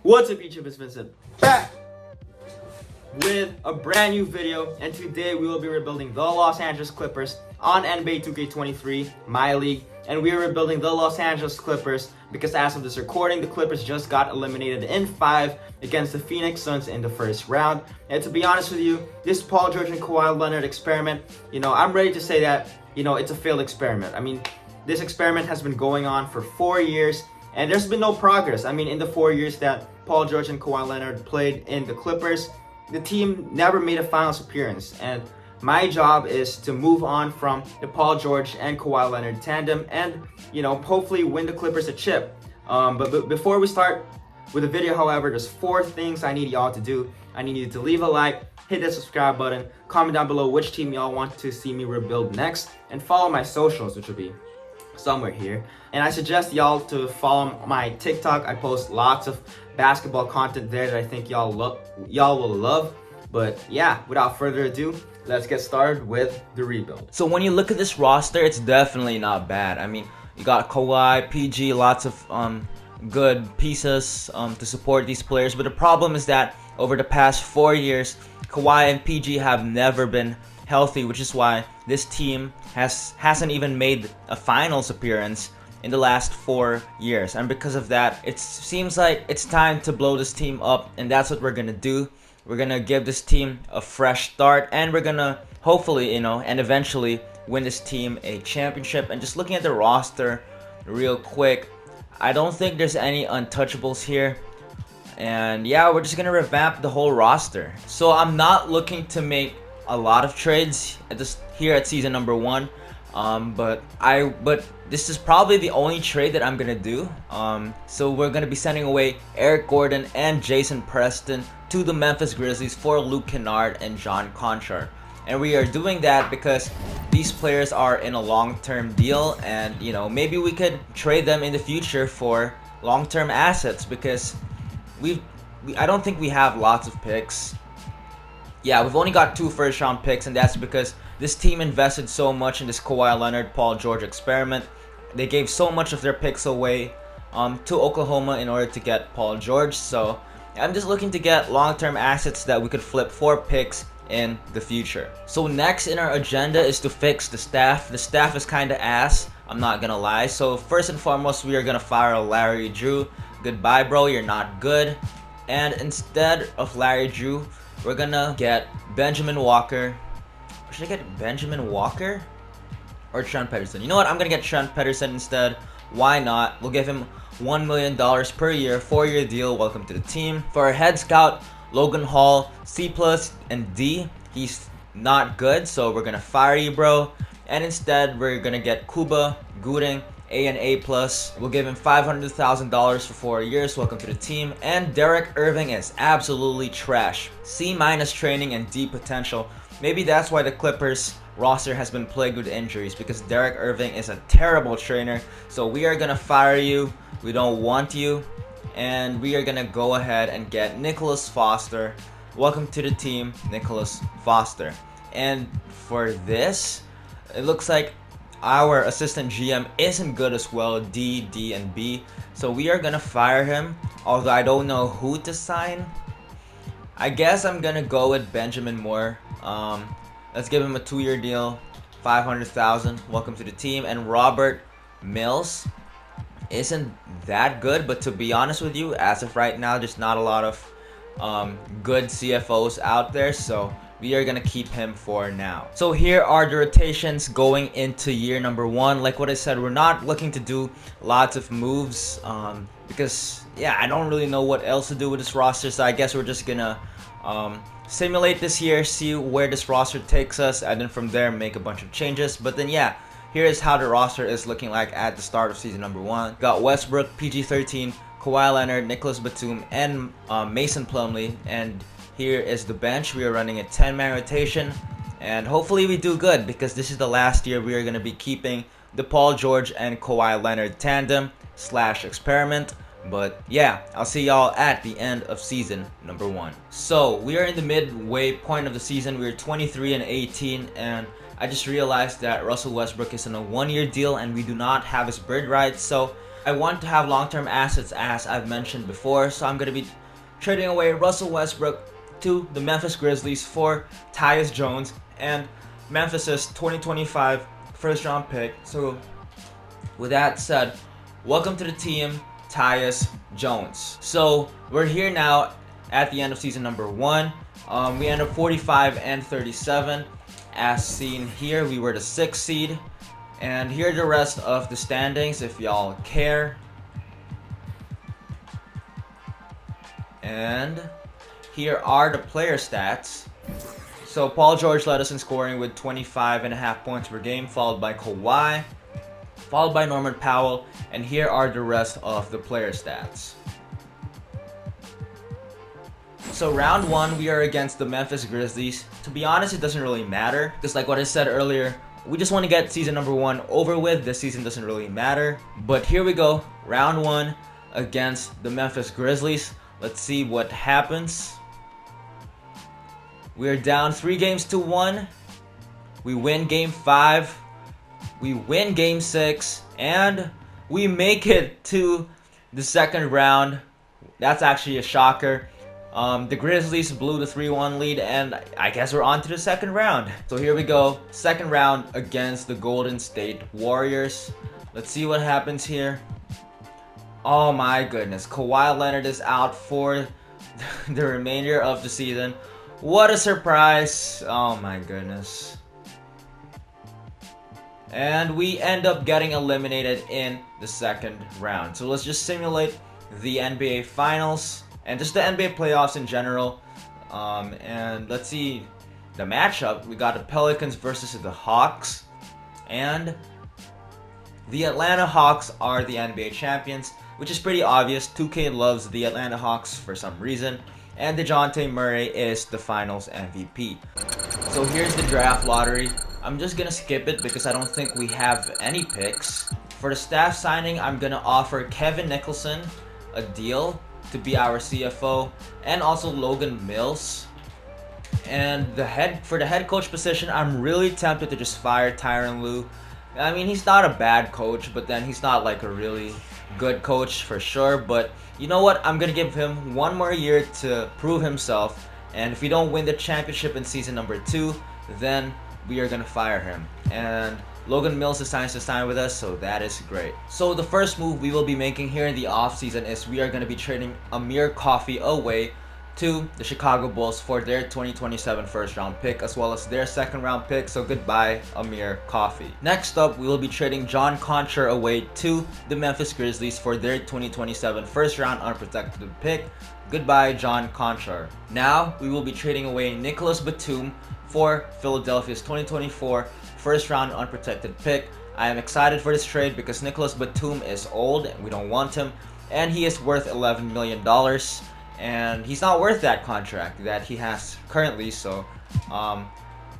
What's up YouTube, it's Vincent, back with a brand new video, and today we will be rebuilding the Los Angeles Clippers on NBA 2K23, my league, and we are rebuilding the Los Angeles Clippers because as of this recording, the Clippers just got eliminated in 5 against the Phoenix Suns in the first round. And to be honest with you, this Paul George and Kawhi Leonard experiment, I'm ready to say that, it's a failed experiment. I mean, this experiment has been going on for 4 years, and there's been no progress. I mean, in the 4 years that Paul George and Kawhi Leonard played in the Clippers, the team never made a finals appearance. And my job is to move on from the Paul George and Kawhi Leonard tandem and, hopefully win the Clippers a chip. But before we start with the video, however, there's 4 things I need y'all to do. I need you to leave a like, hit the subscribe button, comment down below which team y'all want to see me rebuild next, and follow my socials, which will be somewhere here. And I suggest y'all to follow my TikTok. I post lots of basketball content there that I think y'all will love. But yeah, without further ado, let's get started with the rebuild. So when you look at this roster, it's definitely not bad. I mean, you got Kawhi, PG, lots of good pieces to support these players. But the problem is that over the past 4 years, Kawhi and PG have never been healthy, which is why this team hasn't even made a finals appearance in the last 4 years. And because of that, it seems like it's time to blow this team up, and that's what we're gonna do. We're gonna give this team a fresh start, and we're gonna hopefully, and eventually win this team a championship. And just looking at the roster real quick, I don't think there's any untouchables here. And yeah, we're just gonna revamp the whole roster. So I'm not looking to make a lot of trades here at season number 1, but this is probably the only trade that I'm gonna do. So we're gonna be sending away Eric Gordon and Jason Preston to the Memphis Grizzlies for Luke Kennard and John Conchar. And we are doing that because these players are in a long-term deal, and maybe we could trade them in the future for long-term assets because I don't think we have lots of picks. Yeah, we've only got 2 first-round picks, and that's because this team invested so much in this Kawhi Leonard, Paul George experiment. They gave so much of their picks away to Oklahoma in order to get Paul George. So I'm just looking to get long-term assets that we could flip for picks in the future. So next in our agenda is to fix the staff. The staff is kind of ass, I'm not gonna lie. So first and foremost, we are gonna fire Larry Drew. Goodbye, bro, you're not good. And instead of Larry Drew, we're gonna get Benjamin Walker. Should I get Benjamin Walker or Trent Pedersen? You know what? I'm gonna get Trent Pedersen instead. Why not? We'll give him $1 million per year, 4-year deal. Welcome to the team. For our head scout, Logan Hall, C+ and D. He's not good, so we're gonna fire you, bro. And instead, we're gonna get Kuba Gooding, A and A+. We'll give him $500,000 for 4 years. Welcome to the team. And Derek Irving is absolutely trash. C- training and D potential. Maybe that's why the Clippers roster has been plagued with injuries, because Derek Irving is a terrible trainer. So we are gonna fire you. We don't want you. And we are gonna go ahead and get Nicholas Foster. Welcome to the team, Nicholas Foster. And for this, it looks like our assistant GM isn't good as well, D, and B. So we are gonna fire him, although I don't know who to sign. I guess I'm gonna go with Benjamin Moore. Let's give him a 2-year deal, $500,000. Welcome to the team. And Robert Mills isn't that good, but to be honest with you, as of right now, there's not a lot of good CFOs out there. So we are gonna keep him for now. So here are the rotations going into year number 1. Like what I said, we're not looking to do lots of moves because I don't really know what else to do with this roster. So I guess we're just gonna simulate this year, see where this roster takes us, and then from there make a bunch of changes. But then here is how the roster is looking like at the start of season number 1. Got Westbrook, PG-13, Kawhi Leonard, Nicholas Batum, and Mason Plumlee. And here is the bench. We are running a 10-man rotation, and hopefully we do good because this is the last year we are going to be keeping the Paul George and Kawhi Leonard tandem / experiment. But yeah, I'll see y'all at the end of season number 1. So we are in the midway point of the season. We're 23-18, and I just realized that Russell Westbrook is on a 1-year deal and we do not have his bird rights. So I want to have long-term assets as I've mentioned before, so I'm going to be trading away Russell Westbrook to the Memphis Grizzlies for Tyus Jones and Memphis's 2025 first round pick. So with that said, welcome to the team, Tyus Jones. So we're here now at the end of season number 1. We end up 45 and 37. As seen here, we were the 6th seed. And here are the rest of the standings if y'all care. And here are the player stats. So Paul George led us in scoring with 25.5 points per game, followed by Kawhi, followed by Norman Powell, and here are the rest of the player stats. So round 1, we are against the Memphis Grizzlies. To be honest, it doesn't really matter, because like what I said earlier, we just want to get season number 1 over with. This season doesn't really matter. But here we go, round 1 against the Memphis Grizzlies. Let's see what happens. We are down 3-1. We win game 5. We win game 6. And we make it to the second round. That's actually a shocker. The Grizzlies blew the 3-1 lead, and I guess we're on to the second round. So here we go. Second round against the Golden State Warriors. Let's see what happens here. Oh my goodness. Kawhi Leonard is out for the remainder of the season. What a surprise. Oh my goodness. And we end up getting eliminated in the second round. So let's just simulate the NBA Finals and just the NBA playoffs in general. And let's see the matchup. We got the Pelicans versus the Hawks. And the Atlanta Hawks are the NBA champions, which is pretty obvious. 2K loves the Atlanta Hawks for some reason. And DeJounte Murray is the finals MVP. So here's the draft lottery. I'm just gonna skip it because I don't think we have any picks. For the staff signing, I'm gonna offer Kevin Nicholson a deal to be our CFO, and also Logan Mills. And for the head coach position, I'm really tempted to just fire Tyronn Lue. I mean, he's not a bad coach, but then he's not like a really good coach for sure. But you know what? I'm gonna give him one more year to prove himself. And if we don't win the championship in season number 2, then we are gonna fire him. And Logan Mills decides to sign with us, so that is great. So the first move we will be making here in the offseason is we are going to be trading Amir Coffey away to the Chicago Bulls for their 2027 first round pick as well as their second round pick, so goodbye Amir Coffey. Next up, we will be trading John Concher away to the Memphis Grizzlies for their 2027 first round unprotected pick. Goodbye John Concher. Now, we will be trading away Nicholas Batum for Philadelphia's 2024 first round unprotected pick. I am excited for this trade because Nicholas Batum is old and we don't want him, and he is worth $11 million, and he's not worth that contract that he has currently. So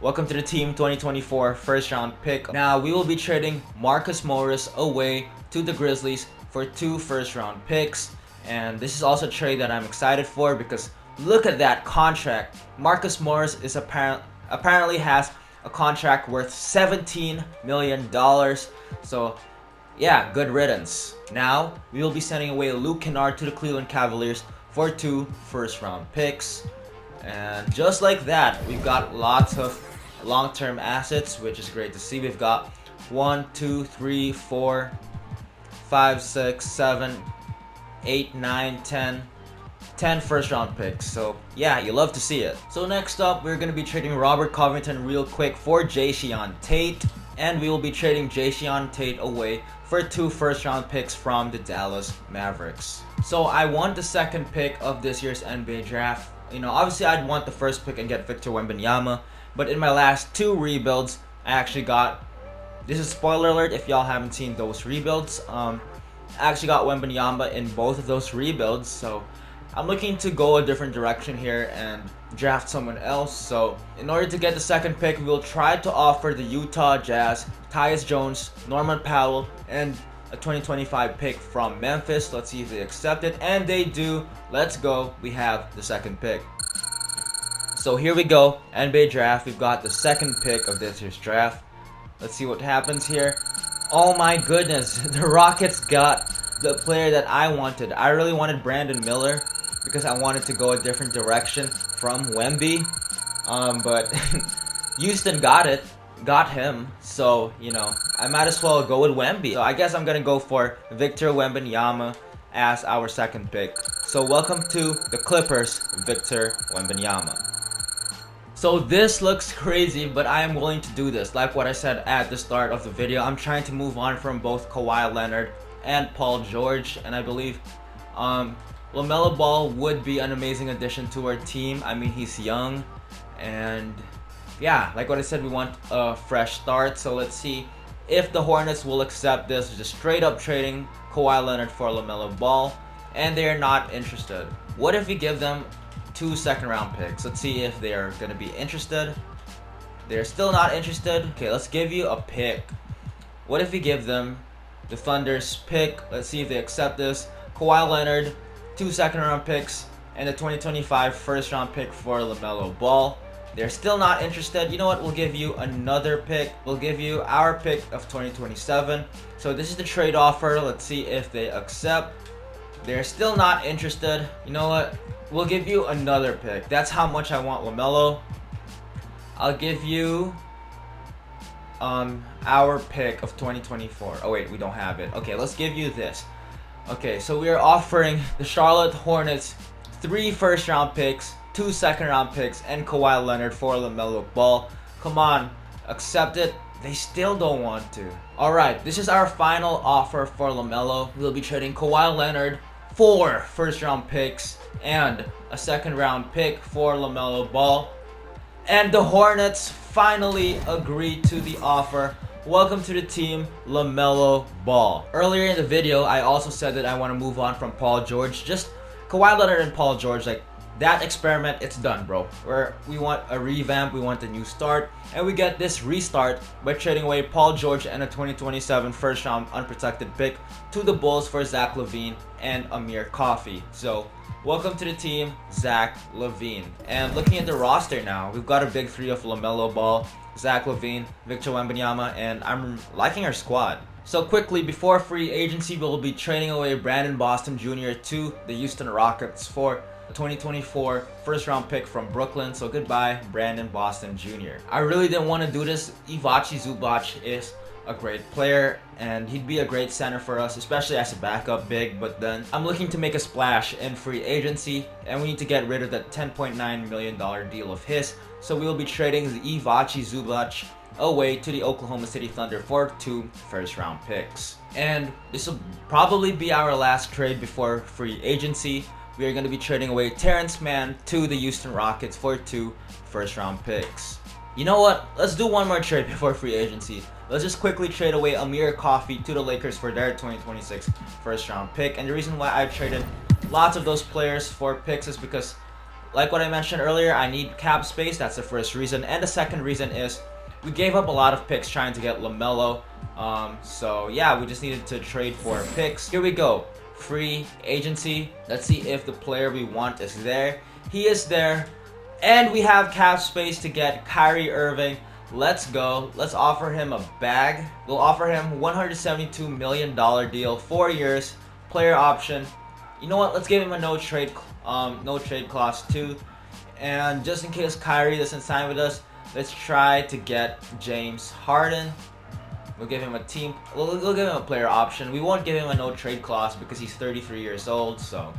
welcome to the team, 2024 first round pick. Now we will be trading Marcus Morris away to the Grizzlies for 2 first round picks, and this is also a trade that I'm excited for because look at that contract. Marcus Morris is apparently has a contract worth $17 million. So yeah, good riddance. Now we will be sending away Luke Kennard to the Cleveland Cavaliers for 2 first round picks. And just like that, we've got lots of long-term assets, which is great to see. We've got 1, 2, 3, 4, 5, 6, 7, 8, 9, 10 first round picks. So yeah, you love to see it. So next up, we're going to be trading Robert Covington real quick for Jae'Sean Tate, and we will be trading Jae'Sean Tate away for 2 first round picks from the Dallas Mavericks. So I want the second pick of this year's NBA draft. You know, obviously I'd want the first pick and get Victor Wembanyama, but in my last 2 rebuilds, I actually got, this is spoiler alert if y'all haven't seen those rebuilds, I actually got Wembanyama in both of those rebuilds. So I'm looking to go a different direction here and draft someone else. So in order to get the second pick, we'll try to offer the Utah Jazz Tyus Jones, Norman Powell, and a 2025 pick from Memphis. Let's see if they accept it, and they do. Let's go. We have the second pick. So here we go, NBA draft. We've got the second pick of this year's draft. Let's see what happens here. Oh my goodness, the Rockets got the player that I wanted. I really wanted Brandon Miller because I wanted to go a different direction from Wemby. But Houston got him. So, you know, I might as well go with Wemby. So I guess I'm gonna go for Victor Wembanyama as our second pick. So welcome to the Clippers, Victor Wembanyama. So this looks crazy, but I am willing to do this. Like what I said at the start of the video, I'm trying to move on from both Kawhi Leonard and Paul George, and I believe LaMelo Ball would be an amazing addition to our team. I mean, he's young, and yeah, like what I said, we want a fresh start. So let's see if the Hornets will accept this, just straight up trading Kawhi Leonard for LaMelo Ball, and they are not interested. What if we give them 2 second-round picks? Let's see if they are going to be interested. They're still not interested. Okay, let's give you a pick. What if we give them the Thunder's pick? Let's see if they accept this. Kawhi Leonard, 2 second-round picks, and the 2025 first-round pick for LaMelo Ball. They're still not interested. You know what? We'll give you another pick. We'll give you our pick of 2027. So this is the trade offer. Let's see if they accept. They're still not interested. You know what? We'll give you another pick. That's how much I want LaMelo. I'll give you our pick of 2024. Oh wait, we don't have it. Okay, let's give you this. Okay, so we are offering the Charlotte Hornets 3 first-round picks, 2 second-round picks, and Kawhi Leonard for LaMelo Ball. Come on, accept it. They still don't want to. Alright, this is our final offer for LaMelo. We'll be trading Kawhi Leonard 4 first-round picks and a second-round pick for LaMelo Ball. And the Hornets finally agreed to the offer. Welcome to the team, LaMelo Ball. Earlier in the video, I also said that I want to move on from Paul George. Just Kawhi Leonard and Paul George, like, that experiment, it's done, bro. We want a revamp, we want a new start, and we get this restart by trading away Paul George and a 2027 first-round unprotected pick to the Bulls for Zach LaVine and Amir Coffey. So, welcome to the team, Zach LaVine. And looking at the roster now, we've got a big 3 of LaMelo Ball, Zach LaVine, Victor Wembanyama, and I'm liking our squad. So quickly, before free agency, we'll be trading away Brandon Boston Jr. to the Houston Rockets for 2024 first round pick from Brooklyn. So goodbye, Brandon Boston Jr. I really didn't want to do this. Ivica Zubac is a great player and he'd be a great center for us, especially as a backup big, but then I'm looking to make a splash in free agency and we need to get rid of that $10.9 million deal of his. So we'll be trading the Ivica Zubac away to the Oklahoma City Thunder for 2 first round picks. And this will probably be our last trade before free agency. We are going to be trading away Terrence Mann to the Houston Rockets for 2 first round picks. You know what? Let's do one more trade before free agency. Let's just quickly trade away Amir Coffey to the Lakers for their 2026 first round pick. And the reason why I traded lots of those players for picks is because, like what I mentioned earlier, I need cap space. That's the first reason. And the second reason is we gave up a lot of picks trying to get LaMelo. So yeah, we just needed to trade for picks. Here we go. Free agency. Let's see if the player we want is there. He is there. And we have cap space to get Kyrie Irving. Let's go. Let's offer him a bag. We'll offer him $172 million deal, 4 years, player option. You know what? Let's give him a no trade clause too. And just in case Kyrie doesn't sign with us, let's try to get James Harden. We'll give him a team. We'll give him a player option. We won't give him a no trade clause because he's 33 years old. So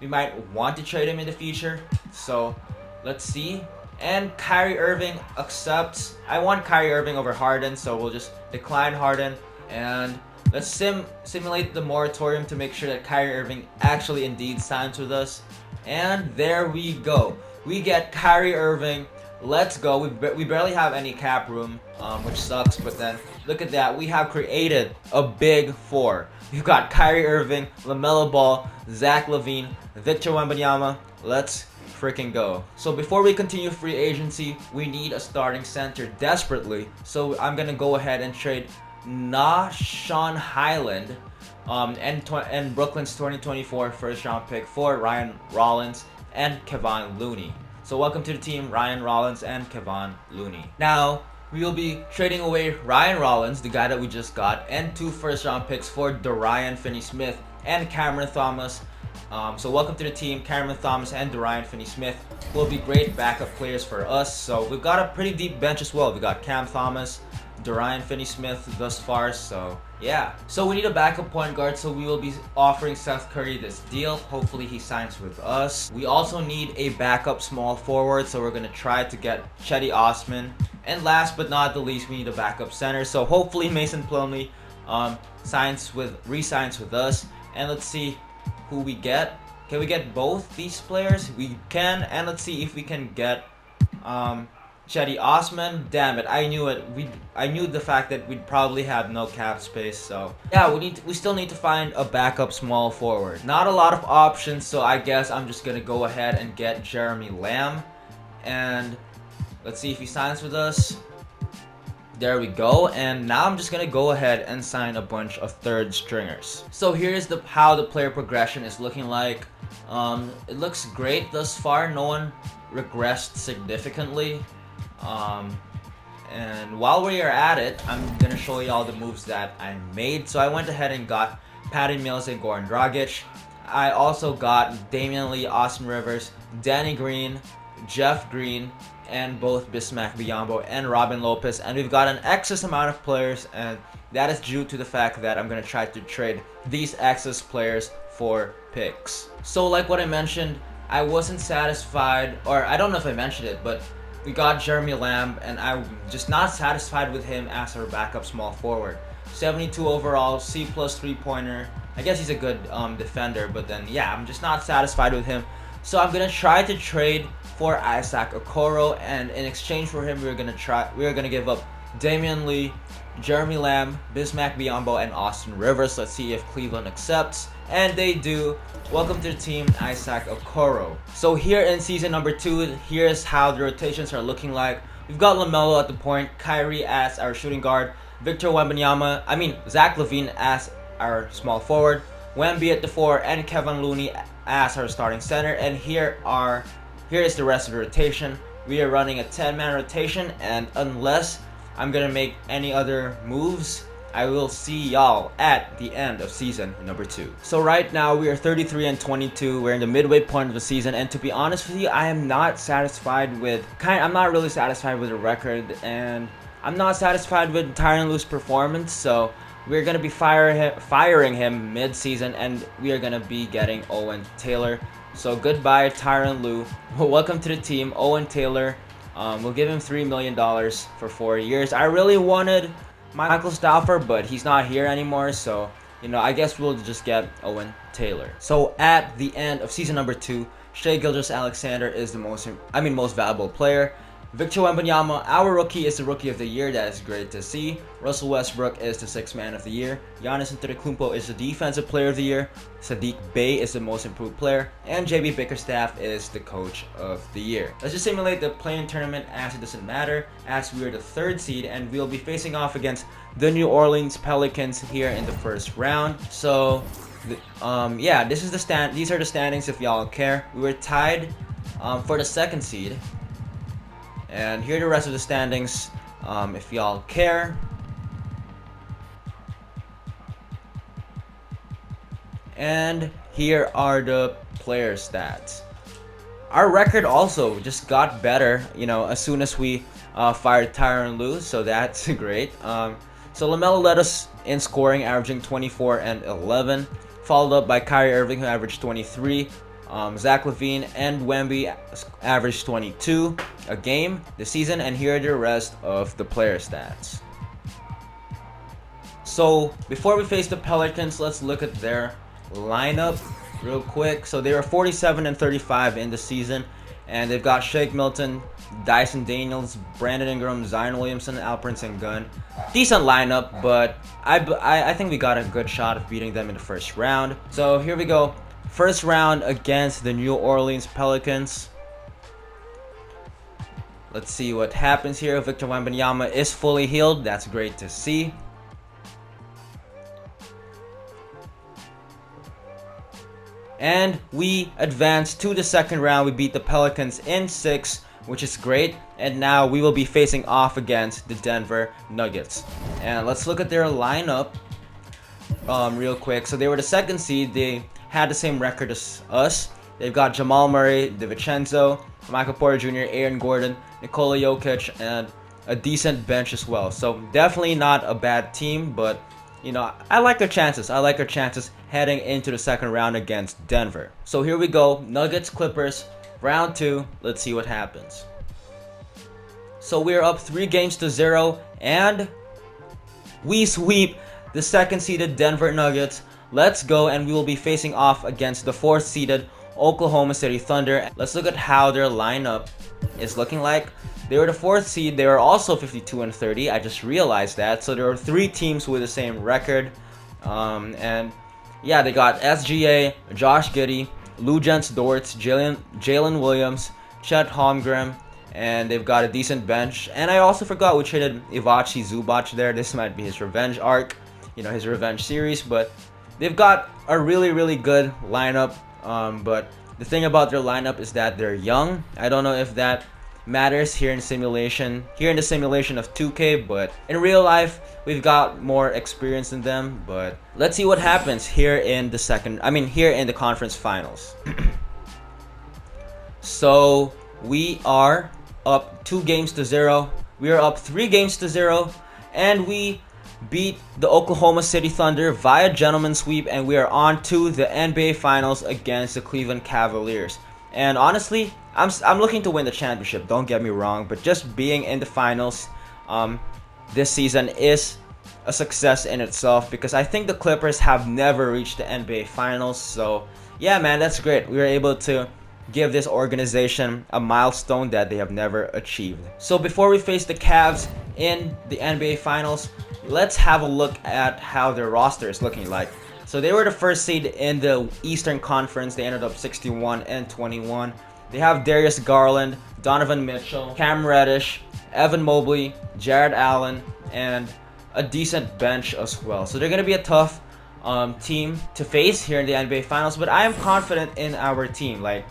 we might want to trade him in the future. So let's see. And Kyrie Irving accepts. I want Kyrie Irving over Harden, so we'll just decline Harden. And let's simulate the moratorium to make sure that Kyrie Irving actually indeed signs with us. And there we go. We get Kyrie Irving. Let's go. We barely have any cap room, which sucks. But then look at that. We have created a big 4. We've got Kyrie Irving, LaMelo Ball, Zach LaVine, Victor Wembanyama. Let's freaking go. So before we continue free agency, we need a starting center desperately. So I'm gonna go ahead and trade Sean Highland and Brooklyn's 2024 first round pick for Ryan Rollins and Kevon Looney. So welcome to the team, Ryan Rollins and Kevon Looney. Now, we will be trading away Ryan Rollins, the guy that we just got, and 2 first-round picks for Dorian Finney-Smith and Cameron Thomas. So welcome to the team, Cameron Thomas and Dorian Finney-Smith will be great backup players for us. So we've got a pretty deep bench as well. We got Cam Thomas, Dorian Finney-Smith thus far, so yeah. So we need a backup point guard, so we will be offering Seth Curry this deal. Hopefully he signs with us. We also need a backup small forward, so we're going to try to get Chetty Osman. And last but not the least, we need a backup center, so hopefully Mason Plumlee re-signs with us. And let's see who we get. Can we get both these players? We can, and let's see if we can get Chetty Osman. Damn it, I knew it. I knew the fact that we'd probably have no cap space. So yeah, we still need to find a backup small forward. Not a lot of options, so I guess I'm just gonna go ahead and get Jeremy Lamb, and let's see if he signs with us. There we go, and now I'm just gonna go ahead and sign a bunch of third stringers. So here's how the player progression is looking like. It looks great thus far. No one regressed significantly. And while we are at it, I'm gonna show you all the moves that I made. So I went ahead and got Patty Mills and Goran Dragic. I also got Damian Lee, Austin Rivers, Danny Green, Jeff Green, and both Bismack Biyombo and Robin Lopez. And we've got an excess amount of players, and that is due to the fact that I'm gonna try to trade these excess players for picks. So like what I mentioned, I wasn't satisfied, or I don't know if I mentioned it, but we got Jeremy Lamb, and I'm just not satisfied with him as our backup small forward. 72 overall, C+ 3-pointer. I guess he's a good defender, but then yeah, I'm just not satisfied with him. So I'm gonna try to trade for Isaac Okoro, and in exchange for him, we're gonna give up Damian Lee, Jeremy Lamb, Bismack Biyombo, and Austin Rivers. Let's see if Cleveland accepts, and they do. Welcome to the team, Isaac Okoro. So here in season number 2, here's how the rotations are looking like. We've got LaMelo at the point, Kyrie as our shooting guard, Zach LaVine as our small forward, Wemby at the 4, and Kevin Looney as our starting center. And here is the rest of the rotation. We are running a 10-man rotation, and unless I'm gonna make any other moves, I will see y'all at the end of season number 2. So right now we are 33-22. We're in the midway point of the season, and to be honest with you, I am not satisfied with I'm not really satisfied with the record, and I'm not satisfied with Tyronn Lue's performance. So we're gonna be firing him mid-season, and we are gonna be getting Owen Taylor. So goodbye, Tyronn Lue. Welcome to the team, Owen Taylor. We'll give him $3 million for 4 years. I really wanted Michael Stauffer, but he's not here anymore, so I guess we'll just get Owen Taylor. So at the end of season number 2, Shai Gilgeous-Alexander is the most valuable player. Victor Wembanyama, our rookie, is the Rookie of the Year. That is great to see. Russell Westbrook is the 6th Man of the Year. Giannis Antetokounmpo is the Defensive Player of the Year. Sadiq Bey is the Most Improved Player. And JB Bickerstaff is the Coach of the Year. Let's just simulate the play-in tournament as it doesn't matter, as we are the 3rd seed, and we'll be facing off against the New Orleans Pelicans here in the first round. So, yeah, these are the standings if y'all care. We were tied for the 2nd seed. And here are the rest of the standings, if y'all care. And here are the player stats. Our record also just got better, as soon as we fired Tyronn Lue, so that's great. So LaMelo led us in scoring, averaging 24 and 11, followed up by Kyrie Irving, who averaged 23. Zach LaVine and Wemby averaged 22 a game this season, and here are the rest of the player stats. So before we face the Pelicans, let's look at their lineup real quick. So they were 47-35 in the season, and they've got Shake Milton, Dyson Daniels, Brandon Ingram, Zion Williamson, Alperen Sengun. Decent lineup, but I think we got a good shot of beating them in the first round. So here we go. First round against the New Orleans Pelicans. Let's see what happens here. Victor Wembanyama is fully healed. That's great to see. And we advanced to the second round. We beat the Pelicans in 6 which is great. And now we will be facing off against the Denver Nuggets. And let's look at their lineup real quick. So they were the second seed. They had the same record as us. They've got Jamal Murray, DiVincenzo, Michael Porter Jr., Aaron Gordon, Nikola Jokic, and a decent bench as well. So definitely not a bad team, but you know, I like their chances. I like their chances heading into the second round against Denver. So here we go, Nuggets Clippers, round 2. Let's see what happens. So we're up 3-0, and we sweep the second seeded Denver Nuggets. Let's go, and we will be facing off against the 4th seeded Oklahoma City Thunder. Let's look at how their lineup is looking like. They were the 4th seed. They were also 52-30. I just realized that. So there were 3 teams with the same record. And yeah, they got SGA, Josh Giddey, Luguentz Dortz, Jalen Williams, Chet Holmgren, and they've got a decent bench. And I also forgot we traded Ivachi Zubac there. This might be his revenge arc, you know, his revenge series. But they've got a really good lineup. But the thing about their lineup is that they're young. I don't know if that matters here in the simulation of 2K, but in real life we've got more experience than them. But let's see what happens here in the conference finals. So we are up 2-0. We are up 3-0, and we beat the Oklahoma City Thunder via gentleman's sweep, and we are on to the NBA Finals against the Cleveland Cavaliers. And honestly, I'm looking to win the championship, don't get me wrong, but just being in the finals this season is a success in itself, because I think the Clippers have never reached the NBA Finals. So yeah, man, that's great. We were able to give this organization a milestone that they have never achieved. So before we face the Cavs in the NBA Finals, let's have a look at how their roster is looking like. So they were the 1st seed in the Eastern Conference. They ended up 61-21. They have Darius Garland, Donovan Mitchell, Cam Reddish, Evan Mobley, Jared Allen, and a decent bench as well. So they're going to be a tough team to face here in the NBA Finals, but I am confident in our team. Like,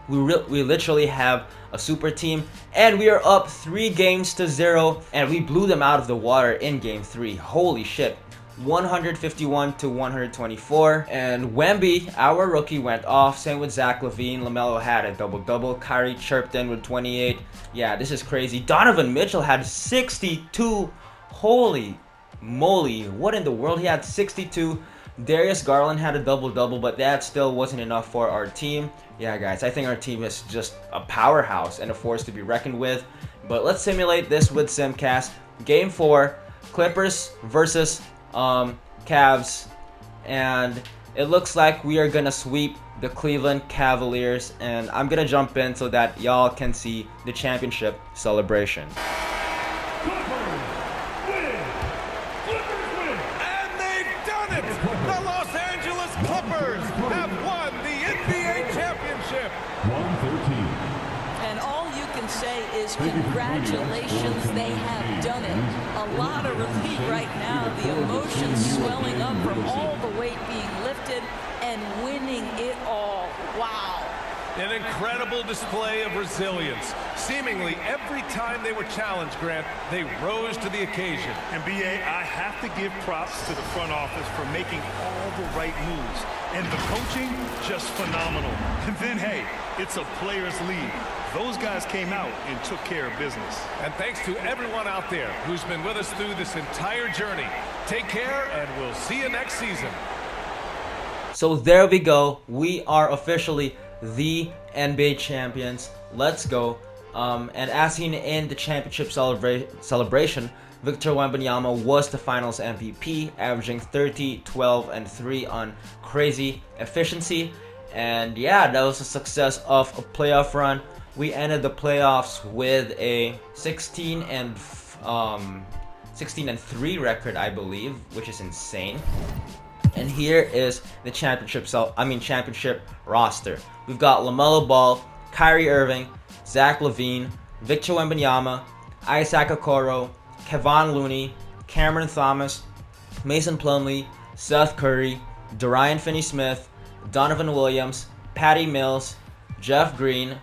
we literally have a super team, and we are up 3-0, and we blew them out of the water in Game 3. Holy shit. 151-124, and Wemby, our rookie, went off. Same with Zach LaVine. LaMelo had a double-double. Kyrie chirped in with 28. Yeah, this is crazy. Donovan Mitchell had 62. Holy moly, what in the world? He had 62. Darius Garland had a double-double, but that still wasn't enough for our team. Yeah, guys, I think our team is just a powerhouse and a force to be reckoned with. But let's simulate this with Simcast. Game 4, Clippers versus Cavs, and it looks like we are gonna sweep the Cleveland Cavaliers, and I'm gonna jump in so that y'all can see the championship celebration. Clippers win! And they've done it! The Los Angeles Clippers have won the NBA championship! 113. And all you can say is congratulations, they have done it. A lot of relief right now, the emotions swelling up from all the weight being lifted and winning it all. Wow. An incredible display of resilience. Seemingly every time they were challenged, Grant, they rose to the occasion. And BA, I have to give props to the front office for making all the right moves. And the coaching, just phenomenal. And then, hey, it's a players' league. Those guys came out and took care of business. And thanks to everyone out there who's been with us through this entire journey. Take care, and we'll see you next season. So there we go. We are officially the NBA champions. Let's go. And as seen in the championship celebration, Victor Wembanyama was the finals MVP, averaging 30, 12, and 3 on crazy efficiency. And yeah, that was a success of a playoff run. We ended the playoffs with a 16-3 record, I believe, which is insane. And here is the championship roster. We've got LaMelo Ball, Kyrie Irving, Zach LaVine, Victor Wembanyama, Isaac Okoro, Kevon Looney, Cameron Thomas, Mason Plumlee, Seth Curry, Dorian Finney-Smith, Donovan Williams, Patty Mills, Jeff Green,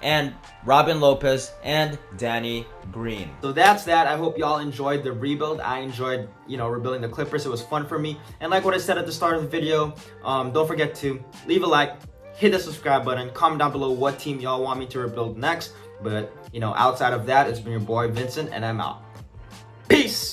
and Robin Lopez, and Danny Green. So that's that. I hope y'all enjoyed the rebuild. I enjoyed, rebuilding the Clippers. It was fun for me. And like what I said at the start of the video, don't forget to leave a like, hit the subscribe button, comment down below what team y'all want me to rebuild next. But, outside of that, it's been your boy Vincent, and I'm out. Peace!